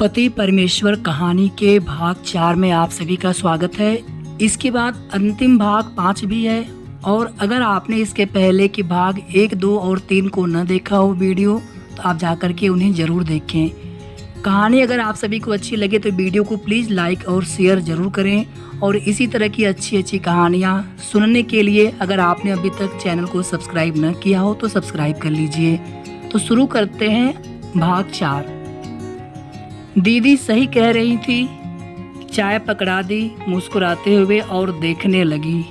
पति परमेश्वर कहानी के भाग 4 में आप सभी का स्वागत है। इसके बाद अंतिम भाग 5 भी है और अगर आपने इसके पहले के भाग 1, 2 और 3 को न देखा हो वीडियो तो आप जाकर के उन्हें ज़रूर देखें। कहानी अगर आप सभी को अच्छी लगे तो वीडियो को प्लीज़ लाइक और शेयर ज़रूर करें और इसी तरह की अच्छी कहानियाँ सुनने के लिए अगर आपने अभी तक चैनल को सब्सक्राइब न किया हो तो सब्सक्राइब कर लीजिए। तो शुरू करते हैं भाग 4। दीदी सही कह रही थी। चाय पकड़ा दी मुस्कुराते हुए और देखने लगी।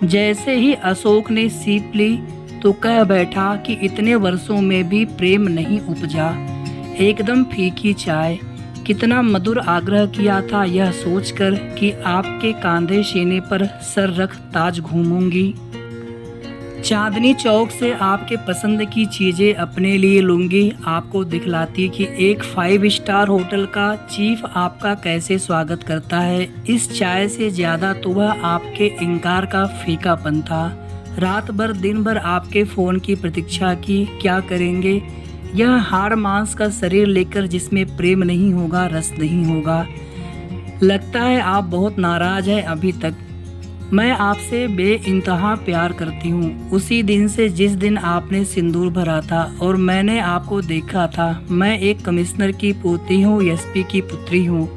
जैसे ही अशोक ने सीप ली तो कह बैठा कि इतने वर्षों में भी प्रेम नहीं उपजा। एकदम फीकी चाय। कितना मधुर आग्रह किया था यह सोचकर कि आपके कांधे सीने पर सर रख ताज घूमूंगी। चांदनी चौक से आपके पसंद की चीज़ें अपने लिए लूँगी। आपको दिखलाती कि एक 5 स्टार होटल का चीफ आपका कैसे स्वागत करता है। इस चाय से ज़्यादा तो वह आपके इनकार का फीकापन था। रात भर दिन भर आपके फ़ोन की प्रतीक्षा की। क्या करेंगे? यह हाड़ मांस का शरीर लेकर जिसमें प्रेम नहीं होगा, रस नहीं होगा। लगता है आप बहुत नाराज़ हैं अभी तक। मैं आपसे बेइंतहा प्यार करती हूँ। उसी दिन से जिस दिन आपने सिंदूर भरा था और मैंने आपको देखा था। मैं एक कमिश्नर की पोती हूँ, एसपी की पुत्री हूँ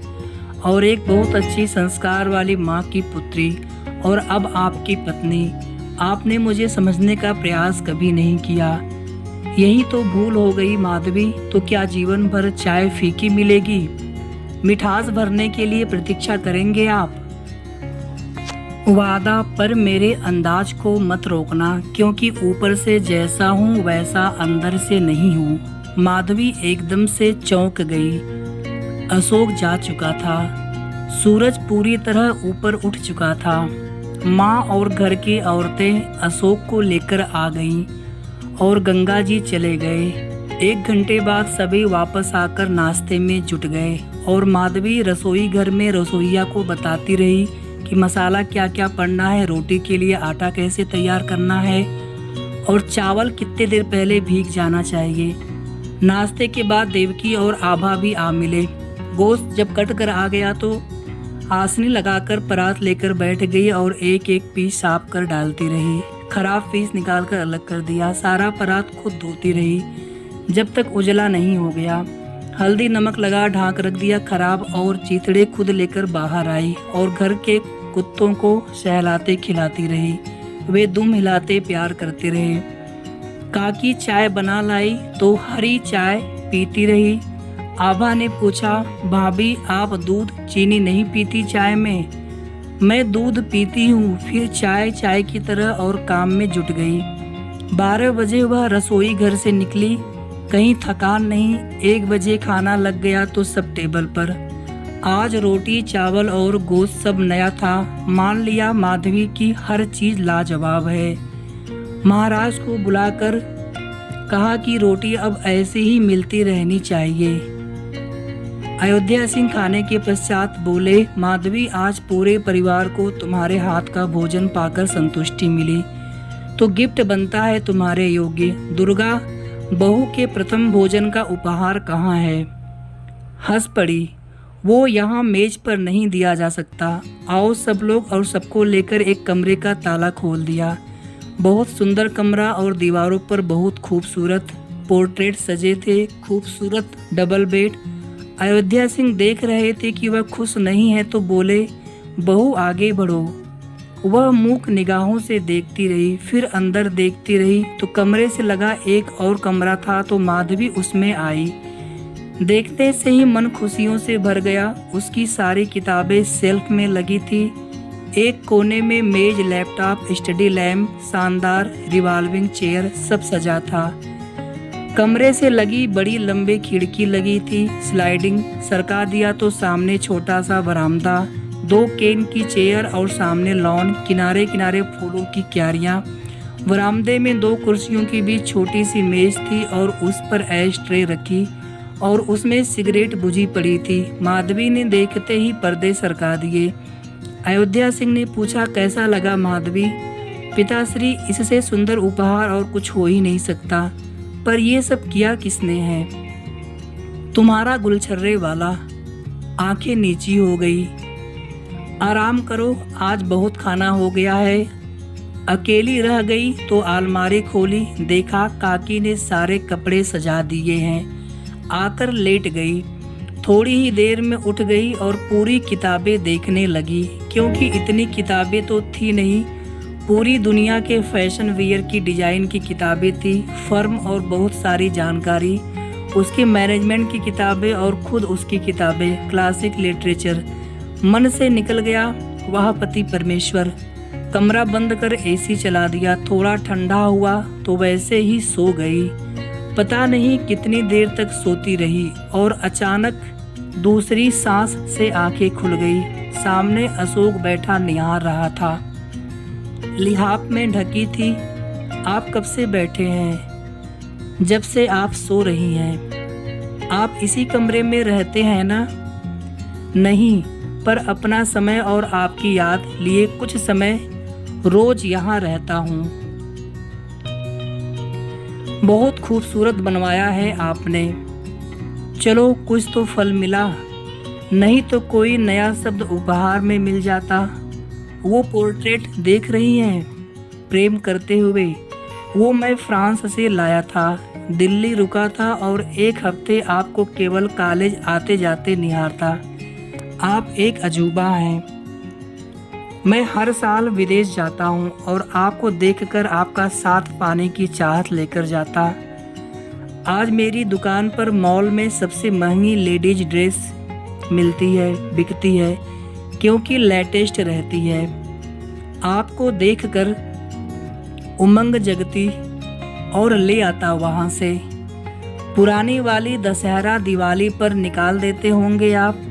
और एक बहुत अच्छी संस्कार वाली माँ की पुत्री और अब आपकी पत्नी। आपने मुझे समझने का प्रयास कभी नहीं किया। यही तो भूल हो गई माधवी। तो क्या जीवन भर चाय फीकी मिलेगी? मिठास भरने के लिए प्रतीक्षा करेंगे आप? वादा, पर मेरे अंदाज को मत रोकना क्योंकि ऊपर से जैसा हूँ वैसा अंदर से नहीं हूँ। माधवी एकदम से चौंक गई। अशोक जा चुका था। सूरज पूरी तरह ऊपर उठ चुका था। माँ और घर की औरतें अशोक को लेकर आ गईं और गंगा जी चले गए। 1 घंटे बाद सभी वापस आकर नाश्ते में जुट गए और माधवी रसोई घर में रसोइया को बताती रही कि मसाला क्या क्या पड़ना है, रोटी के लिए आटा कैसे तैयार करना है और चावल कितने देर पहले भीग जाना चाहिए। नाश्ते के बाद देवकी और आभा भी आ मिले। गोश्त जब कट कर आ गया तो आसनी लगाकर परात लेकर बैठ गई और एक एक पीस साफ कर डालती रही। खराब पीस निकाल कर अलग कर दिया। सारा परात खुद धोती रही जब तक उजला नहीं हो गया। हल्दी नमक लगा ढाक रख दिया। खराब और चीथड़े खुद लेकर बाहर आई और घर के कुत्तों को सहलाते खिलाती रही। वे दुम हिलाते प्यार करते रहे। काकी चाय बना लाई तो हरी चाय पीती रही। आभा ने पूछा, भाभी आप दूध चीनी नहीं पीती चाय में? मैं दूध पीती हूँ। फिर चाय चाय की तरह और काम में जुट गई। 12 बजे वह रसोई घर से निकली। कहीं थकान नहीं। 1 बजे खाना लग गया तो सब टेबल पर। आज रोटी चावल और गोश्त सब नया था। मान लिया माधवी की हर चीज लाजवाब है। महाराज को बुलाकर कहा कि रोटी अब ऐसे ही मिलती रहनी चाहिए। अयोध्या सिंह खाने के पश्चात बोले, माधवी आज पूरे परिवार को तुम्हारे हाथ का भोजन पाकर संतुष्टि मिली तो गिफ्ट बनता है तुम्हारे योग्य। दुर्गा, बहू के प्रथम भोजन का उपहार कहाँ है? हंस पड़ी। वो यहाँ मेज पर नहीं दिया जा सकता। आओ सब लोग और सबको लेकर एक कमरे का ताला खोल दिया। बहुत सुंदर कमरा और दीवारों पर बहुत खूबसूरत पोर्ट्रेट सजे थे। खूबसूरत डबल बेड। अयोध्या सिंह देख रहे थे कि वह खुश नहीं है तो बोले, बहू आगे बढ़ो। वह मूक निगाहों से देखती रही, फिर अंदर देखती रही तो कमरे से लगा एक और कमरा था तो माधवी उसमें आई। देखते से ही मन खुशियों से भर गया। उसकी सारी किताबें शेल्फ में लगी थी। एक कोने में मेज, लैपटॉप, स्टडी लैम्प, शानदार रिवॉल्विंग चेयर सब सजा था। कमरे से लगी बड़ी लंबी खिड़की लगी थी। स्लाइडिंग सरका दिया तो सामने छोटा सा बरामदा, 2 केन की चेयर और सामने लॉन, किनारे किनारे फूलों की क्यारियां। बरामदे में 2 कुर्सियों के बीच छोटी सी मेज थी और उस पर ऐश ट्रे रखी और उसमें सिगरेट बुझी पड़ी थी। माधवी ने देखते ही पर्दे सरका दिए। अयोध्या सिंह ने पूछा, कैसा लगा माधवी? पिताश्री, इससे सुंदर उपहार और कुछ हो ही नहीं सकता। पर ये सब किया किसने है? तुम्हारा गुलछर्रे वाला। आंखें नीची हो गई। आराम करो, आज बहुत खाना हो गया है। अकेली रह गई तो अलमारी खोली, देखा काकी ने सारे कपड़े सजा दिए हैं। आकर लेट गई। थोड़ी ही देर में उठ गई और पूरी किताबें देखने लगी, क्योंकि इतनी किताबें तो थी नहीं। पूरी दुनिया के फैशन वियर की डिज़ाइन की किताबें थी, फर्म और बहुत सारी जानकारी, उसके मैनेजमेंट की किताबें और खुद उसकी किताबें, क्लासिक लिटरेचर। मन से निकल गया वह पति परमेश्वर। कमरा बंद कर एसी चला दिया। थोड़ा ठंडा हुआ तो वैसे ही सो गई। पता नहीं कितनी देर तक सोती रही और अचानक दूसरी सांस से आंखें खुल गई। सामने अशोक बैठा निहार रहा था। लिहाफ में ढकी थी। आप कब से बैठे हैं? जब से आप सो रही हैं। आप इसी कमरे में रहते हैं ना? नहीं, पर अपना समय और आपकी याद लिए कुछ समय रोज यहाँ रहता हूँ। बहुत खूबसूरत बनवाया है आपने। चलो कुछ तो फल मिला, नहीं तो कोई नया शब्द उपहार में मिल जाता। वो पोर्ट्रेट देख रही हैं, प्रेम करते हुए, वो मैं फ्रांस से लाया था। दिल्ली रुका था और एक हफ्ते आपको केवल कॉलेज आते जाते निहारता। आप एक अजूबा हैं। मैं हर साल विदेश जाता हूँ और आपको देखकर आपका साथ पाने की चाहत लेकर जाता। आज मेरी दुकान पर मॉल में सबसे महंगी लेडीज ड्रेस मिलती है, बिकती है, क्योंकि लेटेस्ट रहती है। आपको देखकर उमंग जगती और ले आता वहाँ से। पुरानी वाली दशहरा दिवाली पर निकाल देते होंगे आप।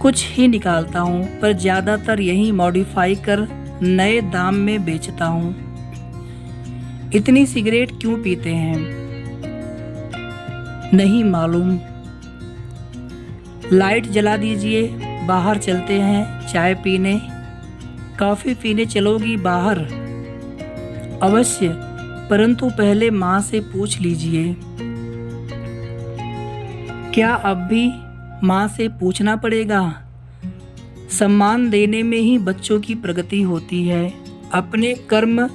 कुछ ही निकालता हूँ, पर ज़्यादातर यही मॉडिफाई कर नए दाम में बेचता हूँ। इतनी सिगरेट क्यों पीते हैं? नहीं मालूम। लाइट जला दीजिए, बाहर चलते हैं चाय पीने। कॉफ़ी पीने चलोगी बाहर? अवश्य, परंतु पहले माँ से पूछ लीजिए। क्या अब भी माँ से पूछना पड़ेगा? सम्मान देने में ही बच्चों की प्रगति होती है। अपने कर्म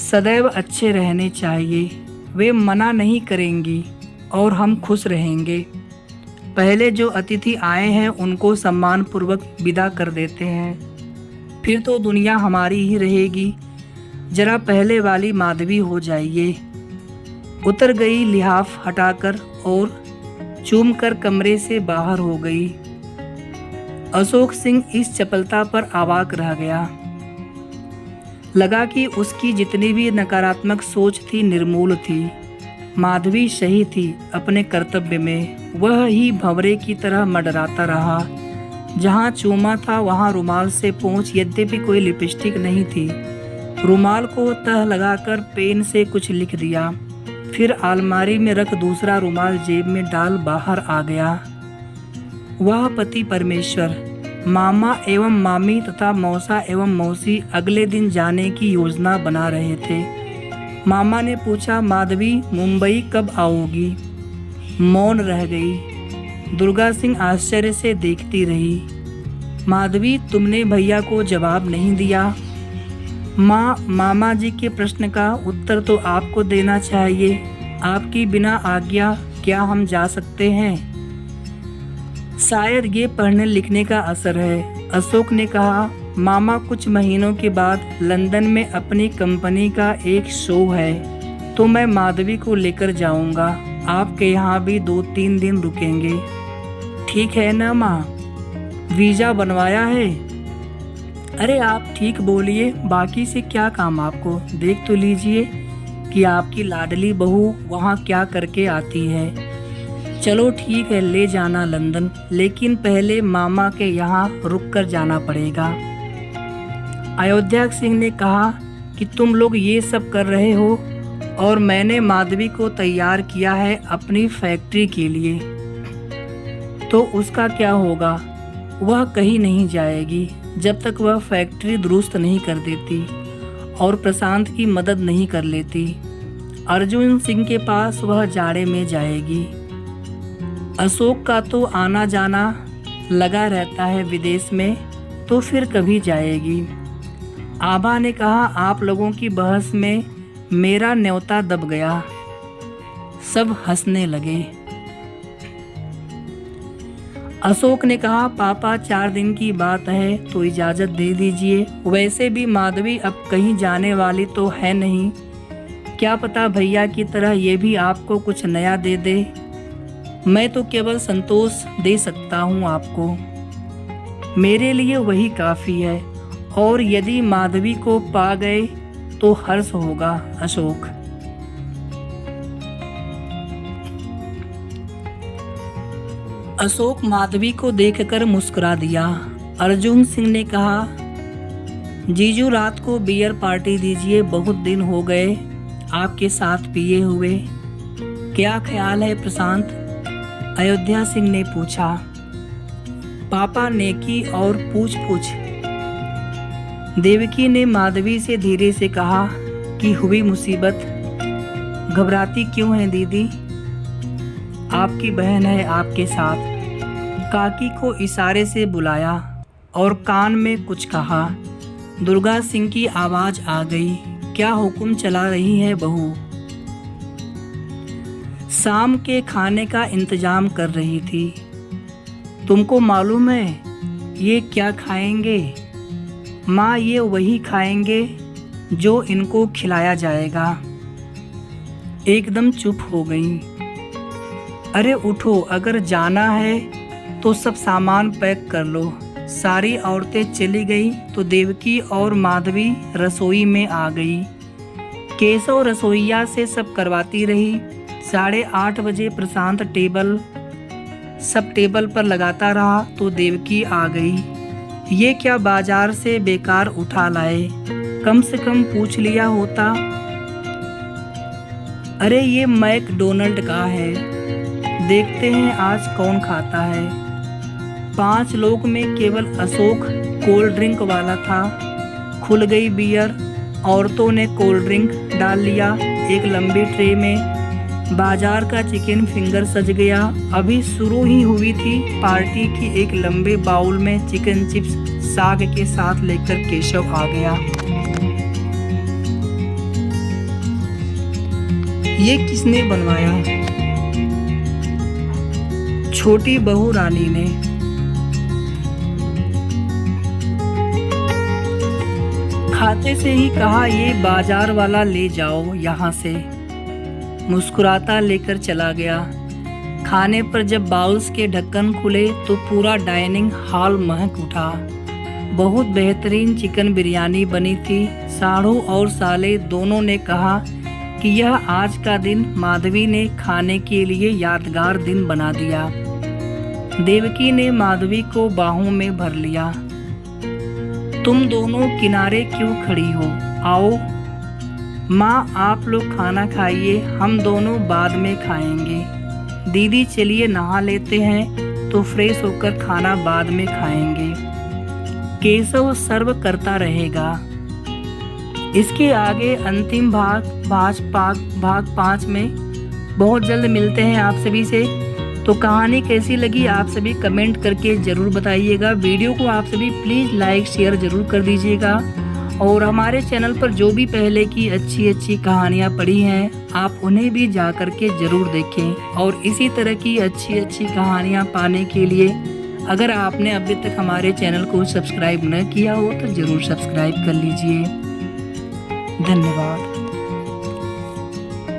सदैव अच्छे रहने चाहिए। वे मना नहीं करेंगी और हम खुश रहेंगे। पहले जो अतिथि आए हैं उनको सम्मान पूर्वक विदा कर देते हैं, फिर तो दुनिया हमारी ही रहेगी। जरा पहले वाली माधवी हो जाइए। उतर गई लिहाफ हटाकर और चूमकर कमरे से बाहर हो गई। अशोक सिंह इस चपलता पर अवाक रह गया। लगा कि उसकी जितनी भी नकारात्मक सोच थी निर्मूल थी। माधवी सही थी अपने कर्तव्य में। वह ही भंवरे की तरह मंडराता रहा। जहाँ चूमा था वहाँ रुमाल से पोंछ, यद्यपि कोई लिपस्टिक नहीं थी। रुमाल को तह लगाकर पेन से कुछ लिख दिया, फिर अलमारी में रख दूसरा रुमाल जेब में डाल बाहर आ गया। वह पति परमेश्वर, मामा एवं मामी तथा मौसा एवं मौसी अगले दिन जाने की योजना बना रहे थे। मामा ने पूछा, माधवी मुंबई कब आओगी? मौन रह गई। दुर्गा सिंह आश्चर्य से देखती रही। माधवी, तुमने भैया को जवाब नहीं दिया। माँ, मामा जी के प्रश्न का उत्तर तो आपको देना चाहिए। आपकी बिना आज्ञा क्या हम जा सकते हैं? शायद ये पढ़ने लिखने का असर है, अशोक ने कहा। मामा, कुछ महीनों के बाद लंदन में अपनी कंपनी का एक शो है, तो मैं माधवी को लेकर जाऊंगा। आपके यहाँ भी 2-3 दिन रुकेंगे। ठीक है ना माँ? वीज़ा बनवाया है? अरे आप ठीक बोलिए, बाकी से क्या काम आपको? देख तो लीजिए कि आपकी लाडली बहू वहाँ क्या करके आती है। चलो ठीक है, ले जाना लंदन, लेकिन पहले मामा के यहाँ रुक कर जाना पड़ेगा। अयोध्या सिंह ने कहा कि तुम लोग ये सब कर रहे हो और मैंने माधवी को तैयार किया है अपनी फैक्ट्री के लिए, तो उसका क्या होगा? वह कहीं नहीं जाएगी जब तक वह फैक्ट्री दुरुस्त नहीं कर देती और प्रशांत की मदद नहीं कर लेती। अर्जुन सिंह के पास वह जाड़े में जाएगी। अशोक का तो आना जाना लगा रहता है विदेश में, तो फिर कभी जाएगी। आभा ने कहा, आप लोगों की बहस में मेरा न्योता दब गया। सब हंसने लगे। अशोक ने कहा, पापा 4 दिन की बात है तो इजाज़त दे दीजिए। वैसे भी माधवी अब कहीं जाने वाली तो है नहीं, क्या पता भैया की तरह ये भी आपको कुछ नया दे दे। मैं तो केवल संतोष दे सकता हूँ आपको, मेरे लिए वही काफ़ी है। और यदि माधवी को पा गए तो हर्ष होगा अशोक। अशोक माधवी को देखकर मुस्कुरा दिया। अर्जुन सिंह ने कहा, जीजू रात को बियर पार्टी दीजिए, बहुत दिन हो गए आपके साथ पिए हुए। क्या ख्याल है प्रशांत? अयोध्या सिंह ने पूछा। पापा नेकी और पूछ पूछ। देवकी ने माधवी से धीरे से कहा कि हुई मुसीबत, घबराती क्यों है दीदी? आपकी बहन है आपके साथ। काकी को इशारे से बुलाया और कान में कुछ कहा। दुर्गा सिंह की आवाज आ गई, क्या हुक्म चला रही है बहू? शाम के खाने का इंतजाम कर रही थी। तुमको मालूम है ये क्या खाएंगे? माँ, ये वही खाएंगे जो इनको खिलाया जाएगा। एकदम चुप हो गई। अरे उठो, अगर जाना है तो सब सामान पैक कर लो। सारी औरतें चली गई तो देवकी और माधवी रसोई में आ गई। केशव रसोइया से सब करवाती रही। 8:30 बजे प्रशांत सब टेबल पर लगाता रहा तो देवकी आ गई। ये क्या बाजार से बेकार उठा लाए, कम से कम पूछ लिया होता। अरे ये मैकडोनल्ड का है, देखते हैं आज कौन खाता है। 5 लोग में केवल अशोक कोल्ड ड्रिंक वाला था। खुल गई बियर, औरतों ने कोल्ड ड्रिंक डाल लिया एक लंबी ट्रे में। बाजार का चिकन फिंगर सज गया। अभी शुरू ही हुई थी पार्टी की एक लंबे बाउल में चिकन चिप्स साग के साथ लेकर केशव आ गया। ये किसने बनवाया? छोटी बहू रानी ने। खाते से ही कहा, ये बाजार वाला ले जाओ यहाँ से। मुस्कुराता लेकर चला गया। खाने पर जब बाउल्स के ढक्कन खुले तो पूरा डाइनिंग हॉल महक उठा। बहुत बेहतरीन चिकन बिरयानी बनी थी। साढ़ू और साले दोनों ने कहा कि यह आज का दिन माधवी ने खाने के लिए यादगार दिन बना दिया। देवकी ने माधवी को बाहों में भर लिया। तुम दोनों किनारे क्यों खड़ी हो? आओ माँ, आप लोग खाना खाइए, हम दोनों बाद में खाएंगे। दीदी चलिए नहा लेते हैं तो फ्रेश होकर खाना बाद में खाएंगे। केशव सर्व करता रहेगा। इसके आगे अंतिम भाग 5 में बहुत जल्द मिलते हैं आप सभी से। तो कहानी कैसी लगी आप सभी कमेंट करके ज़रूर बताइएगा। वीडियो को आप सभी प्लीज़ लाइक शेयर ज़रूर कर दीजिएगा। और हमारे चैनल पर जो भी पहले की अच्छी कहानियाँ पड़ी हैं आप उन्हें भी जा कर के ज़रूर देखें। और इसी तरह की अच्छी कहानियाँ पाने के लिए अगर आपने अभी तक हमारे चैनल को सब्सक्राइब न किया हो तो ज़रूर सब्सक्राइब कर लीजिए। धन्यवाद।